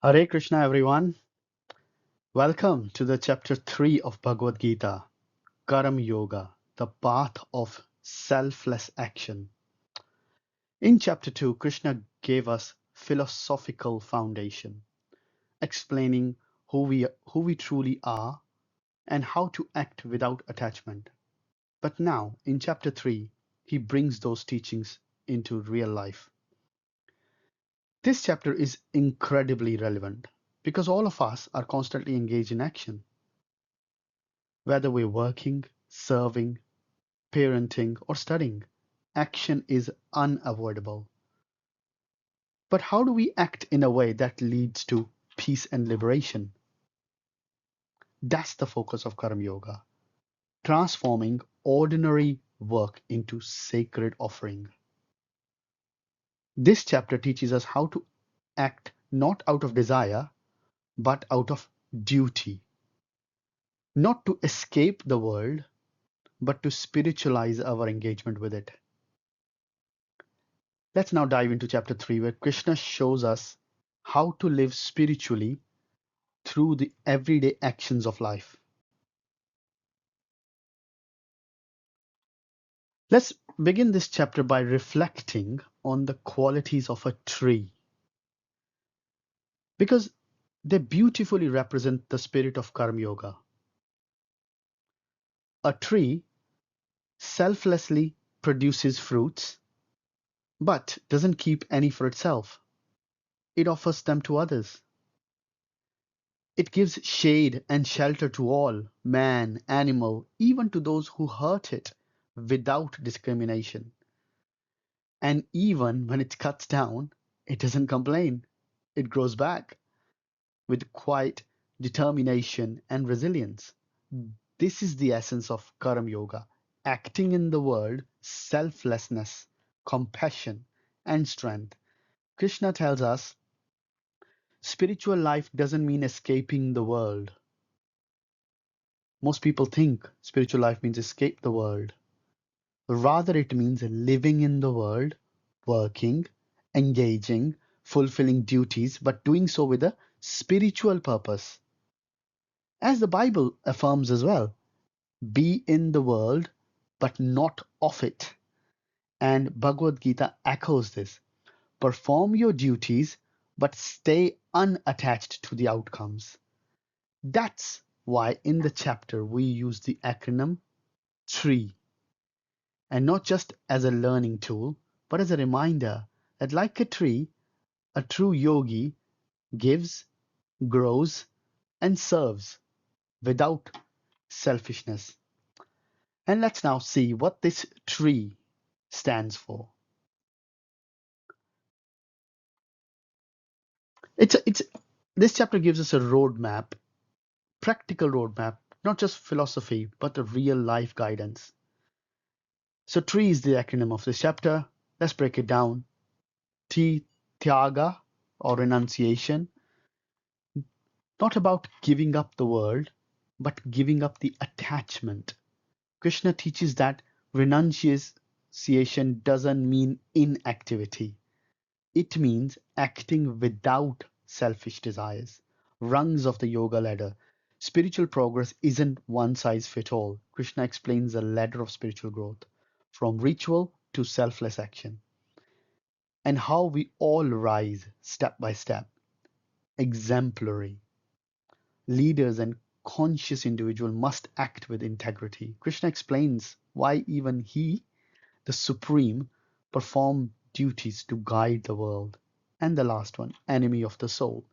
Hare Krishna, everyone. Welcome to the chapter 3 of Bhagavad Gita, Karam Yoga, the path of selfless action. In chapter 2, Krishna gave us philosophical foundation, explaining who we truly are and how to act without attachment. But now, in chapter 3, he brings those teachings into real life. This chapter is incredibly relevant because all of us are constantly engaged in action. Whether we're working, serving, parenting, or studying, action is unavoidable. But how do we act in a way that leads to peace and liberation? That's the focus of Karma Yoga, transforming ordinary work into sacred offering. This chapter teaches us how to act not out of desire, but out of duty, not to escape the world, but to spiritualize our engagement with it. Let's now dive into chapter 3, where Krishna shows us how to live spiritually through the everyday actions of life. Let's begin this chapter by reflecting on the qualities of a tree, because they beautifully represent the spirit of Karma Yoga. A tree selflessly produces fruits, but doesn't keep any for itself. It offers them to others. It gives shade and shelter to all, man, animal, even to those who hurt it, without discrimination. And even when it cuts down, it doesn't complain. It grows back with quiet determination and resilience. This is the essence of Karam Yoga, acting in the world, selflessness, compassion, and strength. Krishna tells us spiritual life doesn't mean escaping the world. Most people think spiritual life means escape the world. Rather, it means living in the world, working, engaging, fulfilling duties, but doing so with a spiritual purpose. As the Bible affirms as well, be in the world, but not of it. And Bhagavad Gita echoes this. Perform your duties, but stay unattached to the outcomes. That's why in the chapter we use the acronym TREE, and not just as a learning tool, but as a reminder that, like a tree, a true yogi gives, grows, and serves without selfishness. And let's now see what this tree stands for. It's this chapter gives us a roadmap, practical roadmap, not just philosophy, but a real life guidance. So tree is the acronym of this chapter. Let's break it down. T, Tyaga, or renunciation, not about giving up the world, but giving up the attachment. Krishna teaches that renunciation doesn't mean inactivity. It means acting without selfish desires. Rungs of the yoga ladder. Spiritual progress isn't one size fits all. Krishna explains the ladder of spiritual growth, from ritual to selfless action, and how we all rise step by step. Exemplary leaders and conscious individual must act with integrity. Krishna explains why even he, the supreme, perform duties to guide the world. And the last one, enemy of the soul.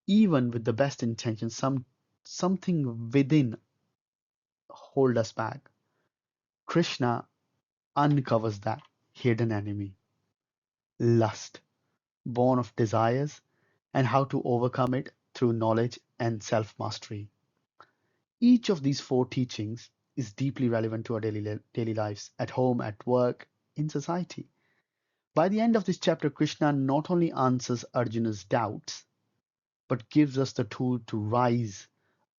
Even with the best intentions, something within hold us back. Krishna uncovers that hidden enemy, lust, born of desires, and how to overcome it through knowledge and self-mastery. Each of these four teachings is deeply relevant to our daily lives, at home, at work, in society. By the end of this chapter, Krishna not only answers Arjuna's doubts, but gives us the tool to rise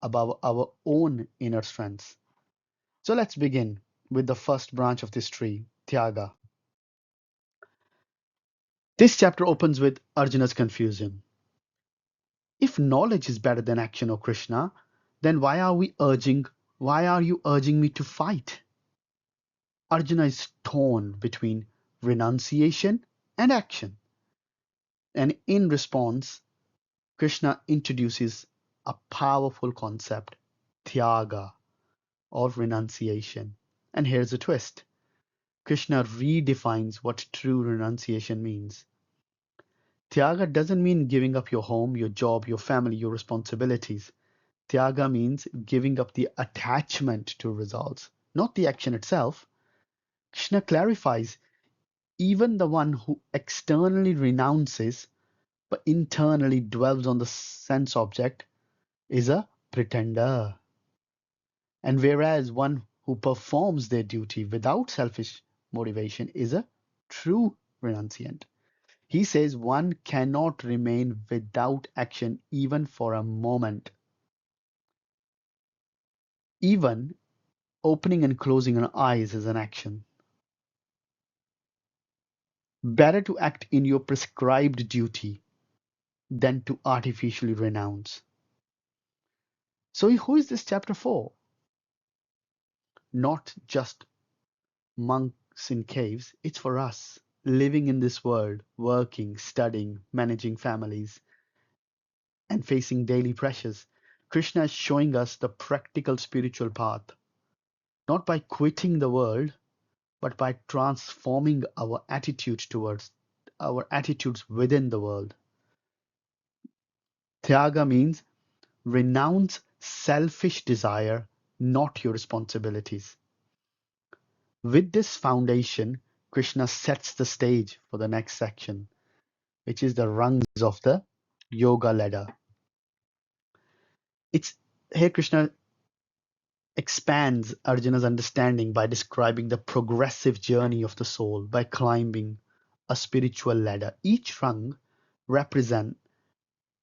above our own inner strengths. So let's begin with the first branch of this tree, Tyaga. This chapter opens with Arjuna's confusion. If knowledge is better than action, O Krishna, then why are you urging me to fight? Arjuna is torn between renunciation and action. And in response, Krishna introduces a powerful concept, tyaga, or renunciation. And here's a twist. Krishna redefines what true renunciation means. Tyaga doesn't mean giving up your home, your job, your family, your responsibilities. Tyaga means giving up the attachment to results, not the action itself. Krishna clarifies even the one who externally renounces but internally dwells on the sense object is a pretender. And whereas one who performs their duty without selfish motivation is a true renunciant. He says one cannot remain without action even for a moment. Even opening and closing an eyes is an action. Better to act in your prescribed duty than to artificially renounce. So, who is this chapter for? Not just monks in caves, it's for us living in this world, working, studying, managing families, and facing daily pressures. Krishna is showing us the practical spiritual path, not by quitting the world, but by transforming our attitudes within the world. Tyaga means renounce selfish desire, not your responsibilities. With this foundation, Krishna sets the stage for the next section, which is the rungs of the yoga ladder. It's here Krishna expands Arjuna's understanding by describing the progressive journey of the soul by climbing a spiritual ladder. Each rung represents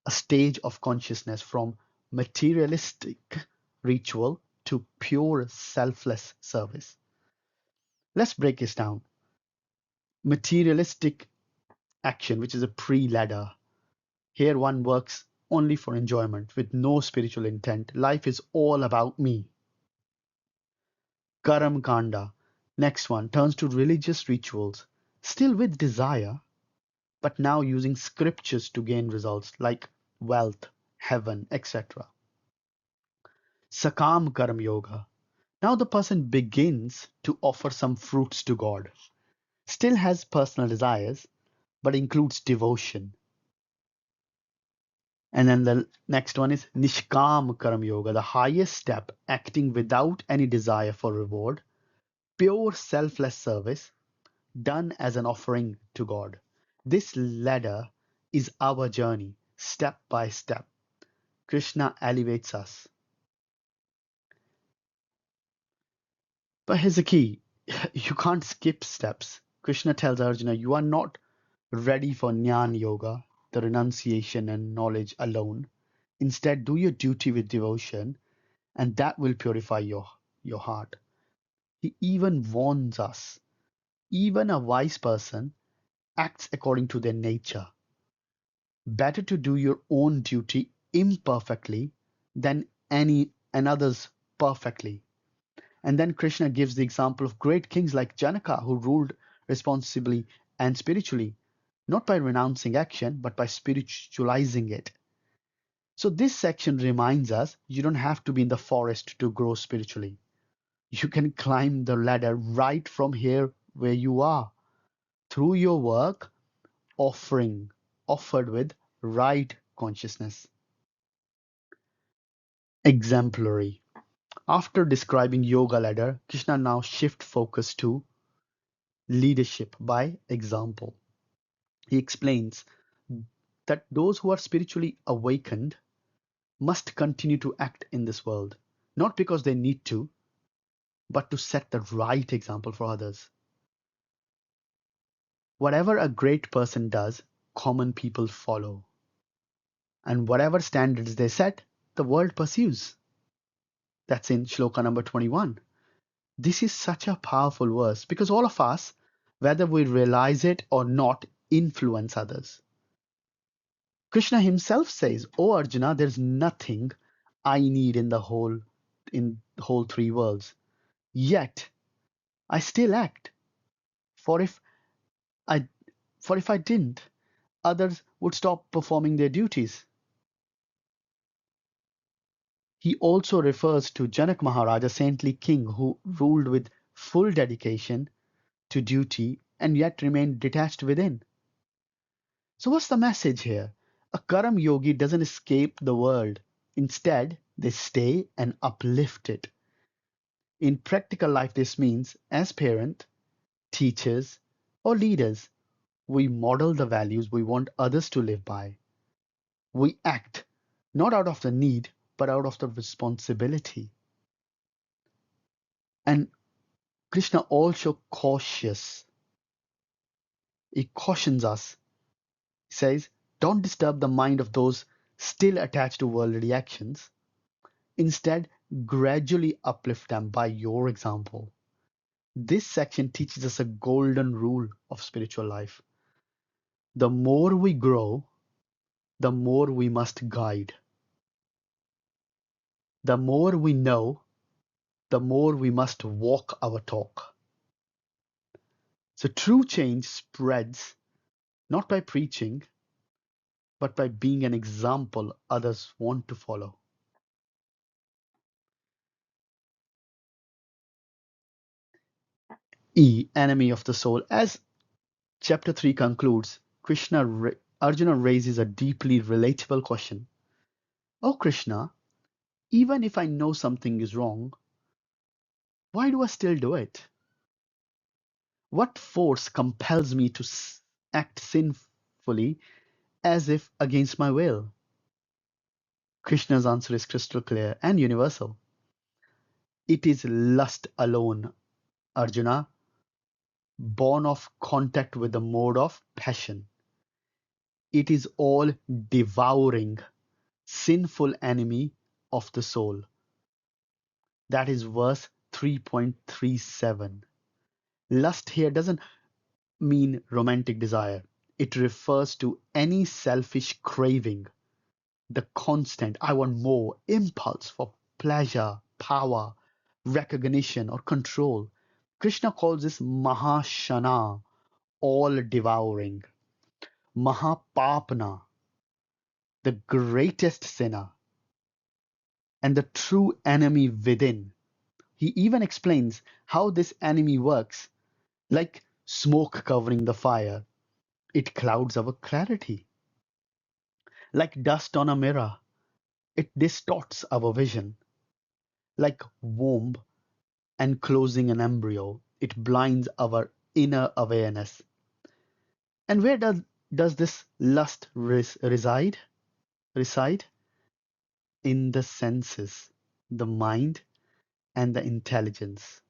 a stage of consciousness from materialistic ritual to pure selfless service. Let's break this down. Materialistic action, which is a pre ladder. Here one works only for enjoyment with no spiritual intent. Life is all about me. Karam Kanda. Next one turns to religious rituals, still with desire, but now using scriptures to gain results like wealth, heaven, etc. Sakam Karam Yoga. Now the person begins to offer some fruits to God. Still has personal desires, but includes devotion. And then the next one is Nishkam Karam Yoga, the highest step, acting without any desire for reward, pure selfless service, done as an offering to God. This ladder is our journey, step by step. Krishna elevates us. But here's the key you can't skip steps. Krishna tells Arjuna, you are not ready for Jnana Yoga, the renunciation and knowledge alone. Instead, do your duty with devotion, and that will purify your heart. He even warns us even a wise person acts according to their nature. Better to do your own duty imperfectly than any another's perfectly. And then Krishna gives the example of great kings like Janaka who ruled responsibly and spiritually, not by renouncing action, but by spiritualizing it. So this section reminds us you don't have to be in the forest to grow spiritually. You can climb the ladder right from here where you are, through your work, offered with right consciousness. Exemplary. After describing yoga ladder, Krishna now shift focus to leadership by example. He explains that those who are spiritually awakened must continue to act in this world, not because they need to, but to set the right example for others. Whatever a great person does, common people follow. And whatever standards they set, the world pursues. That's in shloka number 21. This is such a powerful verse because all of us, whether we realize it or not, influence others. Krishna himself says, "O Arjuna, there's nothing I need in the whole three worlds. Yet I still act. For if I for if I didn't, others would stop performing their duties." He also refers to Janak Maharaj, a saintly king who ruled with full dedication to duty and yet remained detached within. So, what's the message here? A Karam yogi doesn't escape the world. Instead, they stay and uplift it. In practical life, this means as parents, teachers, or leaders, we model the values we want others to live by. We act not out of the need, but out of the responsibility. And Krishna also he cautions us. He says, don't disturb the mind of those still attached to worldly actions. Instead, gradually uplift them by your example. This section teaches us a golden rule of spiritual life. The more we grow, the more we must guide. The more we know, the more we must walk our talk. So true change spreads not by preaching, but by being an example others want to follow. Enemy of the soul. As chapter 3 concludes, Arjuna raises a deeply relatable question. Oh Krishna, even if I know something is wrong, why do I still do it? What force compels me to act sinfully as if against my will? Krishna's answer is crystal clear and universal. It is lust alone, Arjuna, born of contact with the mode of passion. It is all devouring, sinful enemy of the soul. That is verse 3.37. Lust here doesn't mean romantic desire. It refers to any selfish craving, the constant I want more impulse for pleasure, power, recognition, or control. Krishna calls this Mahashana, all devouring, Mahapapna, the greatest sinner, and the true enemy within. He even explains how this enemy works. Like smoke covering the fire, it clouds our clarity. Like dust on a mirror, it distorts our vision. Like womb enclosing an embryo, it blinds our inner awareness. And where does this lust reside? Reside in the senses, the mind, and the intelligence.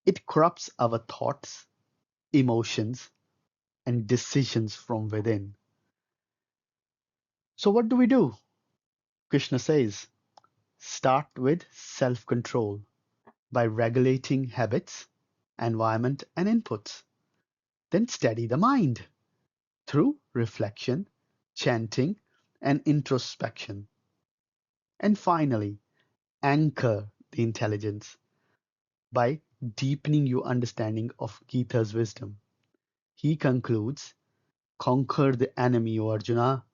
It corrupts our thoughts, emotions, and decisions from within. So, what do? Krishna says, start with self control by regulating habits, environment, and inputs. Then steady the mind through reflection, chanting, and introspection. And finally, anchor the intelligence by deepening your understanding of Gita's wisdom. He concludes, conquer the enemy, O Arjuna,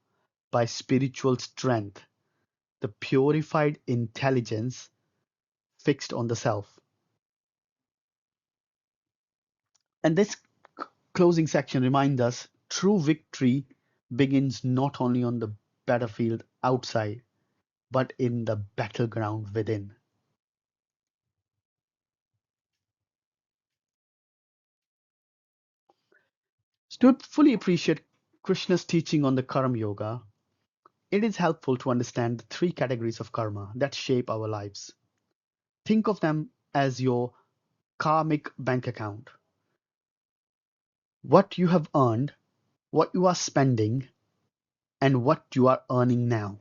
by spiritual strength, the purified intelligence fixed on the self. And this closing section reminds us true victory begins not only on the battlefield outside, but in the battleground within. So to fully appreciate Krishna's teaching on the Karma Yoga, it is helpful to understand the three categories of karma that shape our lives. Think of them as your karmic bank account. What you have earned, what you are spending, and what you are earning now.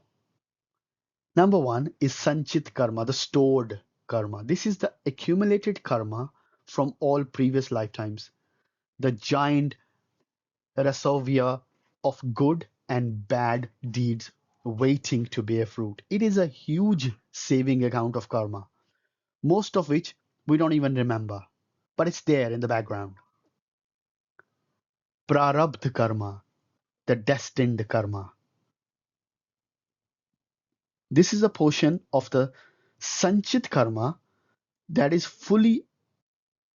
Number one is Sanchit karma, the stored karma. This is the accumulated karma from all previous lifetimes, the giant reservoir of good and bad deeds waiting to bear fruit. It is a huge saving account of karma, most of which we don't even remember, but it's there in the background. Prarabdha karma, the destined karma. This is a portion of the sanchit karma that is fully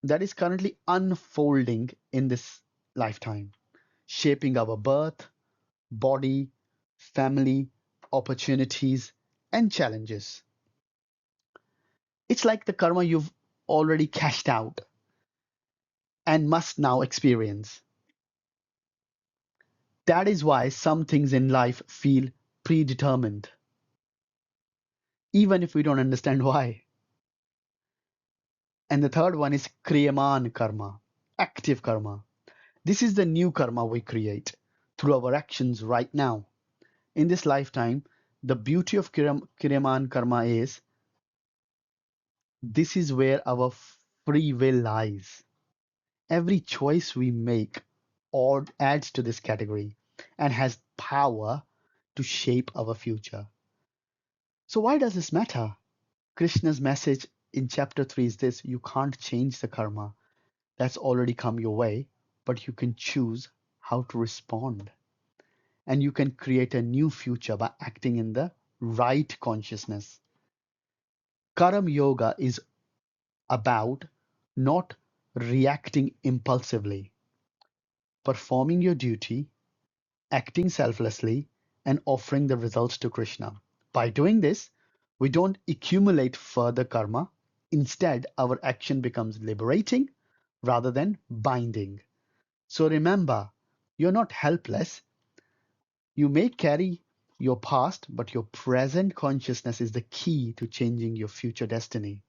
that is currently unfolding in this lifetime, shaping our birth, body, family, opportunities, and challenges. It's like the karma you've already cashed out and must now experience. That is why some things in life feel predetermined, even if we don't understand why. And the third one is kriyaman karma, active karma. This is the new karma we create through our actions right now. In this lifetime, the beauty of kriyaman karma is this is where our free will lies. Every choice we make or adds to this category and has power to shape our future. So why does this matter? Krishna's message in chapter 3 is this: you can't change the karma that's already come your way, but you can choose how to respond. And you can create a new future by acting in the right consciousness. Karam yoga is about not reacting impulsively, performing your duty, acting selflessly, and offering the results to Krishna. By doing this, we don't accumulate further karma. Instead, our action becomes liberating rather than binding. So remember, you're not helpless. You may carry your past, but your present consciousness is the key to changing your future destiny.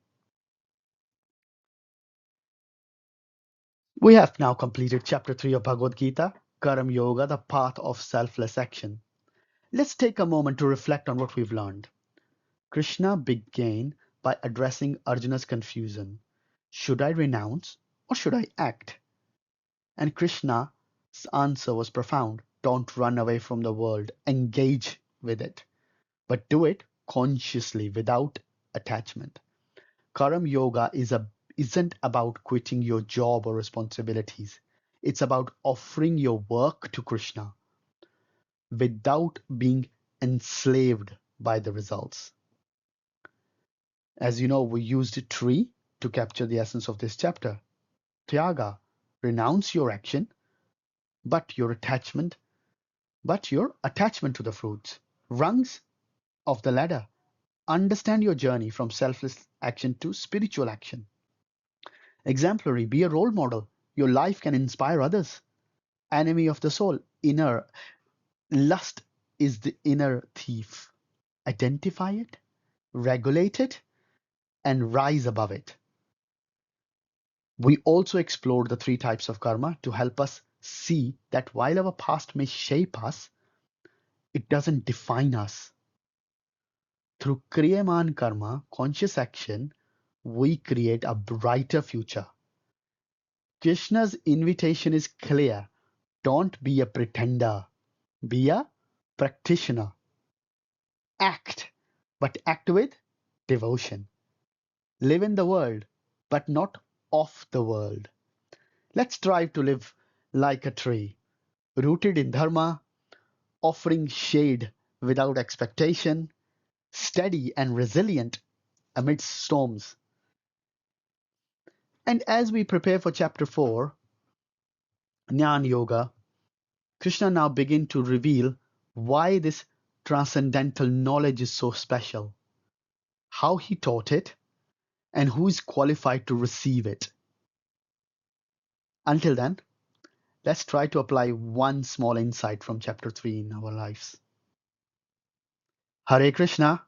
We have now completed chapter 3 of Bhagavad Gita, Karam Yoga, the path of selfless action. Let's take a moment to reflect on what we've learned. Krishna began by addressing Arjuna's confusion. Should I renounce or should I act? And Krishna's answer was profound. Don't run away from the world, engage with it, but do it consciously without attachment. Karam Yoga isn't about quitting your job or responsibilities. It's about offering your work to Krishna without being enslaved by the results. As you know, we used a tree to capture the essence of this chapter. Tyaga, renounce your action, but your attachment, to the fruits. Rungs of the ladder. Understand your journey from selfless action to spiritual action. Exemplary, be a role model. Your life can inspire others. Enemy of the soul, inner. Lust is the inner thief. Identify it, regulate it, and rise above it. We also explored the three types of karma to help us see that while our past may shape us, it doesn't define us. Through Kriyaman karma, conscious action, we create a brighter future. Krishna's invitation is clear. Don't be a pretender, be a practitioner. Act, but act with devotion. Live in the world, but not of the world. Let's strive to live like a tree, rooted in dharma, offering shade without expectation, steady and resilient amidst storms. And as we prepare for chapter 4, Jnana Yoga, Krishna now begins to reveal why this transcendental knowledge is so special, how he taught it, and who is qualified to receive it. Until then, let's try to apply one small insight from chapter 3 in our lives. Hare Krishna.